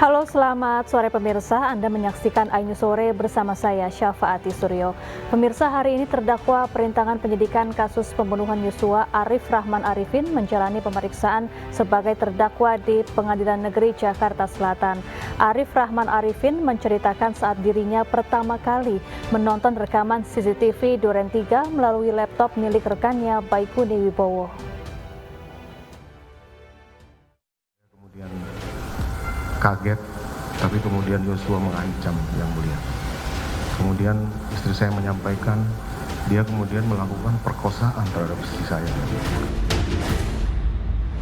Halo, selamat sore pemirsa. Anda menyaksikan Ainews Sore bersama saya Syafaati Suryo. Pemirsa, hari ini terdakwa perintangan penyidikan kasus pembunuhan Yosua Arif Rahman Arifin menjalani pemeriksaan sebagai terdakwa di Pengadilan Negeri Jakarta Selatan. Arif Rahman Arifin menceritakan saat dirinya pertama kali menonton rekaman CCTV Duren 3 melalui laptop milik rekannya Baikuni Wibowo. Kaget, tapi kemudian Yosua mengancam Yang Mulia. Kemudian istri saya menyampaikan dia kemudian melakukan perkosaan terhadap istri saya.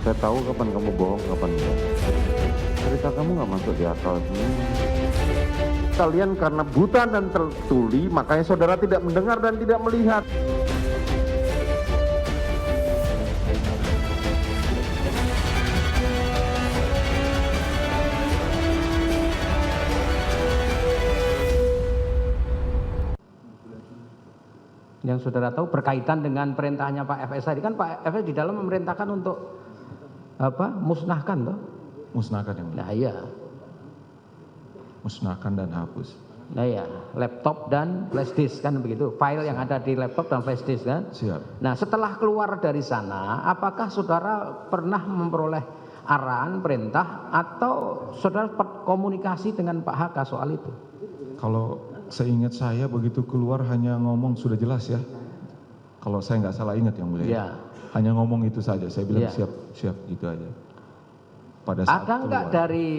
Saya tahu kapan kamu bohong, kapan enggak. Cerita kamu nggak masuk di akal. Kalian karena buta dan tertuli, makanya saudara tidak mendengar dan tidak melihat. Yang saudara tahu berkaitan dengan perintahnya Pak FS tadi, kan Pak FS di dalam memerintahkan untuk musnahkan toh? Musnahkan Yang Mulia. Nah iya. Musnahkan dan hapus. Nah iya, laptop dan flash disk kan begitu. File yang ada di laptop dan flash disk kan? Siap. Nah, setelah keluar dari sana, apakah saudara pernah memperoleh arahan, perintah, atau saudara komunikasi dengan Pak HK soal itu? Kalau seingat saya begitu keluar hanya ngomong, sudah jelas ya. Kalau saya nggak salah ingat Yang Mulia. Ya. Hanya ngomong itu saja. Saya bilang Ya. siap gitu aja. Pada saat Ada nggak keluar. dari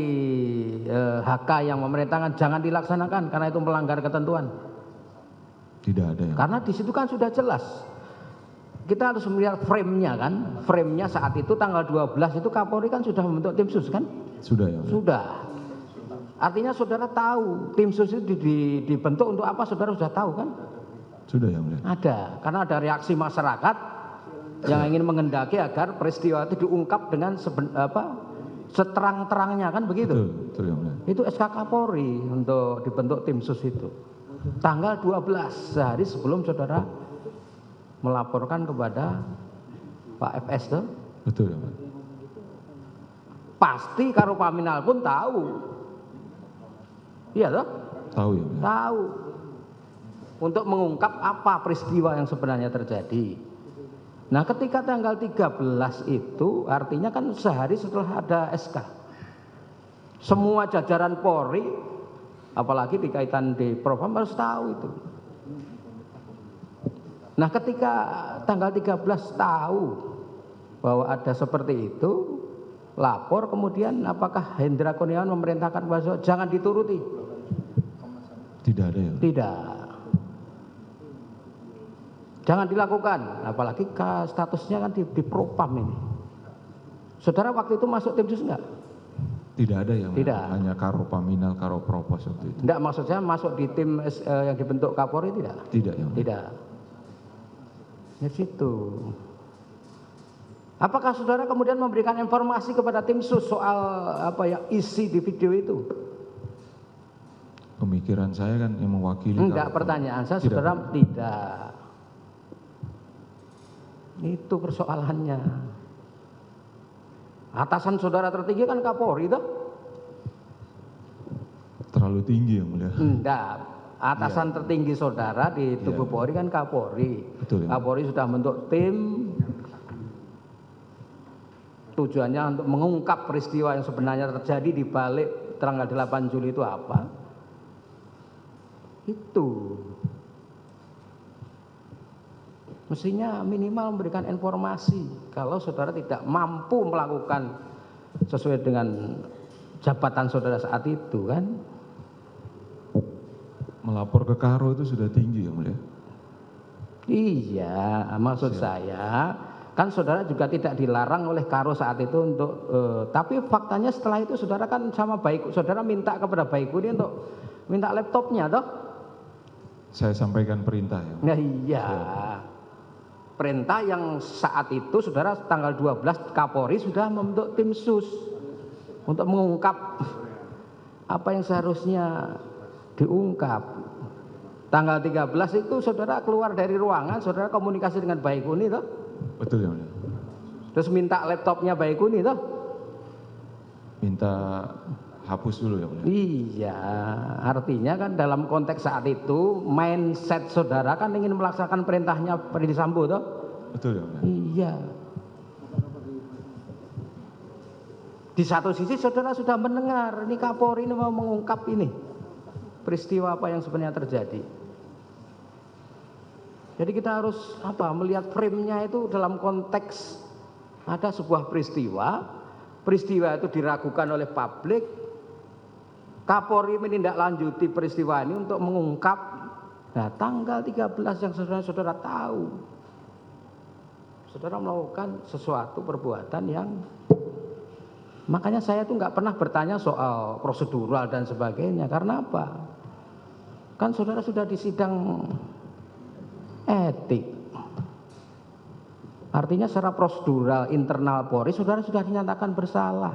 HK yang memerintahkan jangan dilaksanakan karena itu melanggar ketentuan? Tidak ada ya. Karena di situ kan sudah jelas. Kita harus melihat frame-nya kan. Frame-nya saat itu tanggal 12 itu Kapolri kan sudah membentuk tim sus kan? Sudah ya. Sudah. Artinya saudara tahu tim sus itu dibentuk untuk apa, saudara sudah tahu kan? Sudah Yang Mulia. Ada. Karena ada reaksi masyarakat yang ingin mengendaki agar peristiwa itu diungkap dengan seterang-terangnya kan begitu. Betul Yang Mulia. Itu SK Kapolri untuk dibentuk tim sus itu. Tanggal 12, sehari sebelum saudara melaporkan kepada Pak FS tuh. Betul Yang Mulia. Pasti Karo Paminal pun tahu. Iya toh? Tahu ya Mulia. Tahu. Untuk mengungkap apa peristiwa yang sebenarnya terjadi. Nah, ketika tanggal 13 itu artinya kan sehari setelah ada SK. Semua jajaran Polri, apalagi dikaitan di Propam harus tahu itu. Nah, ketika tanggal 13 tahu bahwa ada seperti itu, lapor kemudian apakah Hendra Kurniawan memerintahkan bahwa jangan dituruti? Tidak ada ya. Tidak. Jangan dilakukan, apalagi statusnya kan di Propam ini. Saudara waktu itu masuk tim sus enggak? Tidak ada Yang Mulia. Tidak. Hanya Karo Paminal, Karo Propos waktu itu. Enggak, maksud saya masuk di tim yang dibentuk Kapolri tidak? Tidak Yang Mulia. Tidak. Di situ. Apakah saudara kemudian memberikan informasi kepada tim sus soal isi di video itu? Pemikiran saya kan yang mewakili. Enggak, Karo pertanyaan saya Tidak. saudara tidak. Itu persoalannya. Atasan saudara tertinggi kan Kapolri toh? Terlalu tinggi Yang Mulia. Enggak. Atasan tertinggi saudara di tubuh Iya. Polri kan Kapolri. Betul, ya. Kapolri sudah membentuk tim tujuannya untuk mengungkap peristiwa yang sebenarnya terjadi di balik tanggal 8 Juli itu apa. Itu. Mestinya minimal memberikan informasi kalau saudara tidak mampu melakukan sesuai dengan jabatan saudara saat itu kan. Melapor ke Karo itu sudah tinggi Yang Mulia. Iya, maksud saya kan saudara juga tidak dilarang oleh Karo saat itu untuk tapi faktanya setelah itu saudara kan sama saudara minta kepada Baikuni untuk minta laptopnya toh? Saya sampaikan perintah ya. Nah iya. Perintah yang saat itu saudara tanggal 12 Kapolri sudah membentuk tim sus untuk mengungkap apa yang seharusnya diungkap. Tanggal 13 itu saudara keluar dari ruangan, saudara komunikasi dengan Baikuni toh? Betul ya Mulia. Terus minta laptopnya Baikuni toh? Minta hapus dulu ya mulia. Iya, artinya kan dalam konteks saat itu mindset saudara kan ingin melaksanakan perintahnya Ferdy Sambo toh? Betul ya mulia. Iya. Di satu sisi saudara sudah mendengar ini Kapolri ini mau mengungkap ini peristiwa apa yang sebenarnya terjadi. Jadi kita harus melihat frame-nya itu dalam konteks ada sebuah peristiwa itu diragukan oleh publik, Kapolri menindaklanjuti peristiwa ini untuk mengungkap. Nah, tanggal 13 yang saudara tahu, saudara melakukan sesuatu perbuatan yang, makanya saya tuh nggak pernah bertanya soal prosedural dan sebagainya. Karena apa? Kan saudara sudah di sidang etik. Artinya secara prosedural internal Polri saudara sudah dinyatakan bersalah,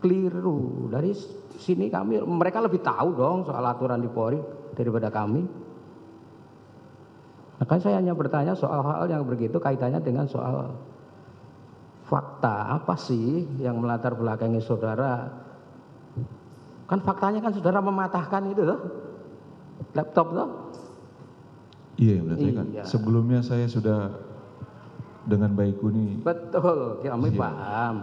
keliru. Dari sini mereka lebih tahu dong soal aturan di Polri daripada kami. Makanya saya hanya bertanya soal hal yang begitu kaitannya dengan soal fakta apa sih yang melatar belakangi saudara. Kan faktanya kan saudara mematahkan itu loh, laptop loh. Iya, berarti kan Iya. sebelumnya saya sudah dengan baik ini. Betul, kami Iya. paham.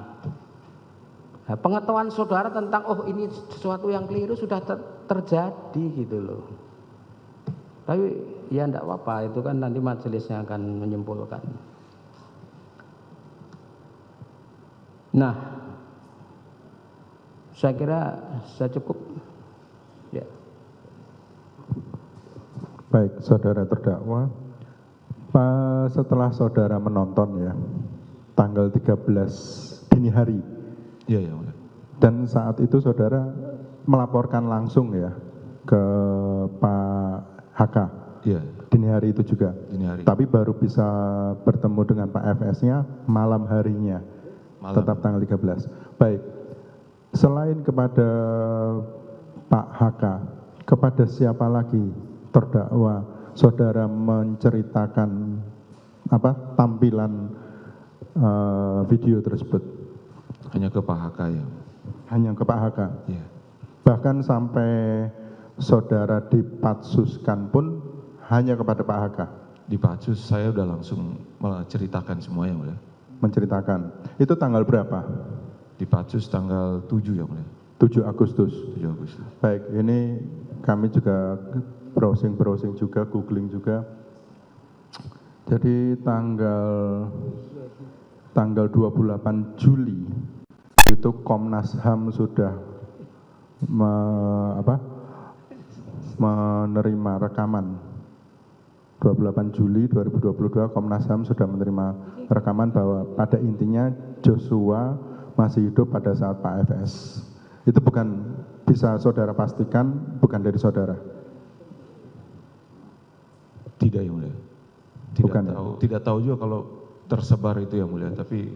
Nah, pengetahuan saudara tentang ini sesuatu yang keliru sudah terjadi gitu loh. Tapi ya enggak apa-apa, itu kan nanti majelisnya akan menyimpulkan. Nah, saya kira saya cukup. Ya. Baik, saudara terdakwa, setelah saudara menonton ya, tanggal 13 dini hari, Iya ya mulia. dan saat itu saudara melaporkan langsung ya ke Pak HK, Iya, dini hari itu juga. dini hari. Tapi baru bisa bertemu dengan Pak FS-nya malam harinya, Malam. tetap tanggal 13. Baik, selain kepada Pak HK, kepada siapa lagi terdakwa saudara menceritakan tampilan video tersebut? Hanya ke Pak HK ya. Hanya ke Pak HK. Iya. Bahkan sampai saudara dipatsuskan pun hanya kepada Pak HK. Di Patsus saya udah langsung menceritakan semuanya mulia. Menceritakan. Itu tanggal berapa? Di Patsus tanggal 7 ya mulia. 7 Agustus. 7 Agustus. Baik, ini kami juga browsing juga, googling juga. Jadi tanggal 28 Juli itu Komnas HAM sudah menerima rekaman. 28 Juli 2022 Komnas HAM sudah menerima rekaman bahwa pada intinya Joshua masih hidup pada saat Pak FS. Itu bukan, bisa saudara pastikan bukan dari saudara? Tidak ya mulia. Bukan ya? Tidak tahu juga kalau tersebar itu ya mulia, tapi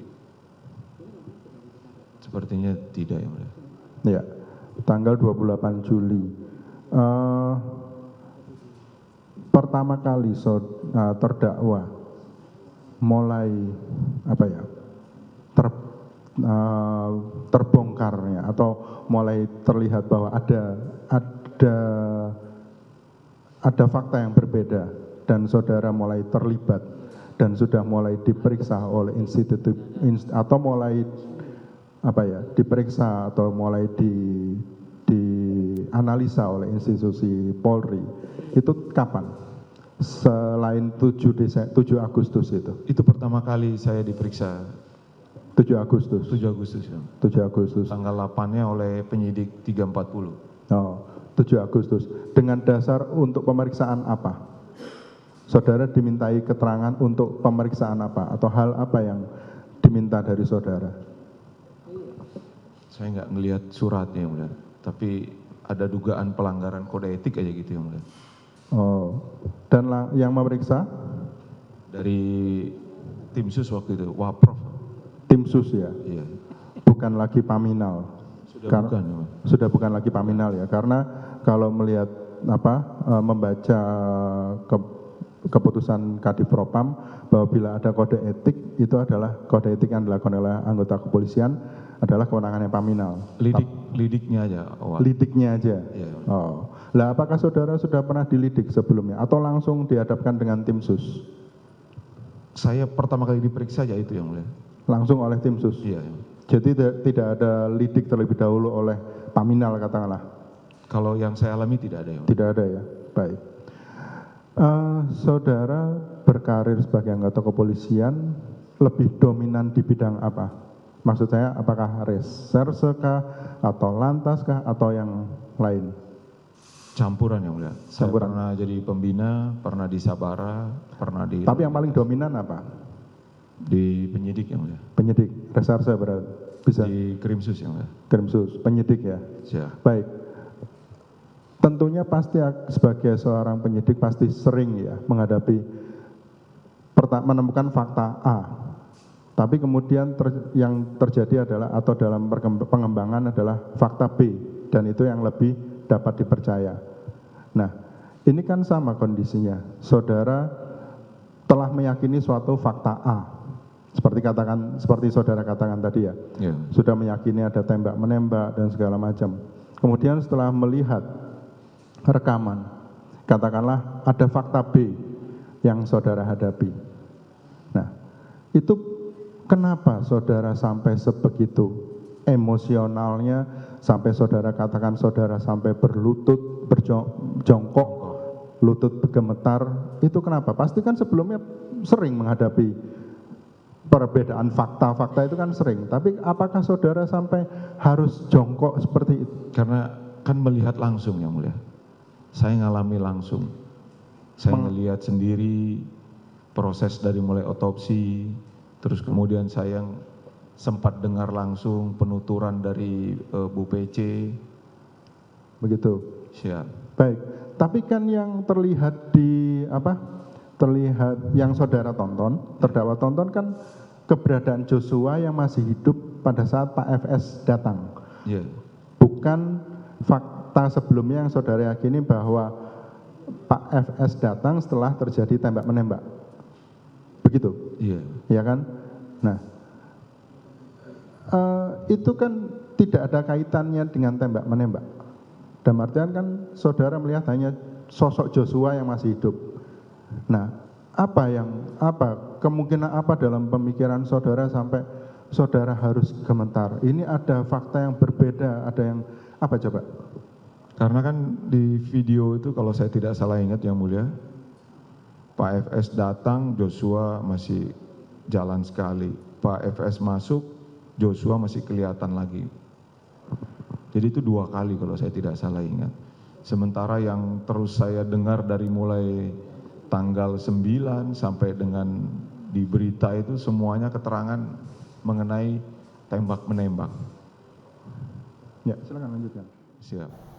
sepertinya tidak ya mulia. Ya, tanggal 28 Juli. Pertama kali terdakwa mulai terbongkarnya atau mulai terlihat bahwa ada fakta yang berbeda dan saudara mulai terlibat dan sudah mulai diperiksa oleh diperiksa atau mulai dianalisa oleh institusi Polri. Itu kapan? Selain 7 Agustus itu. Itu pertama kali saya diperiksa 7 Agustus. 7 Agustus ya. 7 Agustus. Tanggal 8-nya oleh penyidik 340. Oh, 7 Agustus. Dengan dasar untuk pemeriksaan apa? Saudara dimintai keterangan untuk pemeriksaan apa? Atau hal apa yang diminta dari saudara? Saya nggak ngelihat suratnya yang mulia, tapi ada dugaan pelanggaran kode etik aja gitu yang mulia. Oh, dan yang memeriksa? Dari tim sus waktu itu, Waprof. Tim sus ya? Iya. Bukan lagi Paminal? Bukan ya, Pak. Sudah bukan lagi Paminal ya, karena kalau melihat membaca keputusan Kadifropam bahwa bila ada kode etik itu adalah kode etik yang dilakukan oleh anggota kepolisian adalah kewenangannya Paminal. Lidiknya aja awal. Lidiknya aja. Iya. Oh. Lah apakah saudara sudah pernah dilidik sebelumnya atau langsung dihadapkan dengan tim sus? Saya pertama kali diperiksa ya itu yang mulia. Langsung oleh tim sus? Iya. Yang. Jadi tidak ada lidik terlebih dahulu oleh Paminal katakanlah? Kalau yang saya alami tidak ada yang mulia. Tidak ada ya, baik. Saudara berkarir sebagai anggota kepolisian lebih dominan di bidang apa? Maksud saya apakah reserse kah, atau lantas kah, atau yang lain? Campuran yang mulia. Saya Campuran. pernah jadi pembina, pernah di Sabara, pernah di... Tapi yang paling dominan apa? Di penyidik yang mulia. Penyidik, reserse berarti bisa? Di Krimsus yang mulia. Krimsus, penyidik ya? Siap. Baik. Tentunya pasti sebagai seorang penyidik pasti sering ya menghadapi menemukan fakta A. Tapi kemudian yang terjadi adalah atau dalam pengembangan adalah fakta B dan itu yang lebih dapat dipercaya. Nah, ini kan sama kondisinya. Saudara telah meyakini suatu fakta A. Seperti saudara katakan tadi ya. Iya. Sudah meyakini ada tembak menembak dan segala macam. Kemudian setelah melihat rekaman, katakanlah ada fakta B yang saudara hadapi. Nah, itu kenapa saudara sampai sebegitu emosionalnya, sampai saudara katakan saudara sampai berlutut, berjongkok, lutut bergemetar, itu kenapa? Pasti kan sebelumnya sering menghadapi perbedaan fakta-fakta itu kan sering, tapi apakah saudara sampai harus jongkok seperti itu? Karena kan melihat langsung yang mulia. Saya ngalami langsung. Saya melihat sendiri proses dari mulai otopsi, terus kemudian saya sempat dengar langsung penuturan dari Bu PC. Begitu. Siap. Baik. Tapi kan yang terlihat terlihat yang saudara tonton, terdakwa tonton kan keberadaan Joshua yang masih hidup pada saat Pak FS datang. Iya. Bukan fakta sebelumnya yang saudara yakini bahwa Pak FS datang setelah terjadi tembak menembak. Begitu. Iya. Ya kan? Nah, itu kan tidak ada kaitannya dengan tembak menembak. Dan artian kan saudara melihat hanya sosok Joshua yang masih hidup. Nah, kemungkinan apa dalam pemikiran saudara sampai saudara harus gemetar? Ini ada fakta yang berbeda, ada yang apa coba? Karena kan di video itu kalau saya tidak salah ingat yang mulia, Pak FS datang, Joshua masih jalan sekali. Pak FS masuk, Joshua masih kelihatan lagi. Jadi itu 2 kali kalau saya tidak salah ingat. Sementara yang terus saya dengar dari mulai tanggal 9 sampai dengan di berita itu semuanya keterangan mengenai tembak-menembak. Ya, silakan lanjutkan. Siap.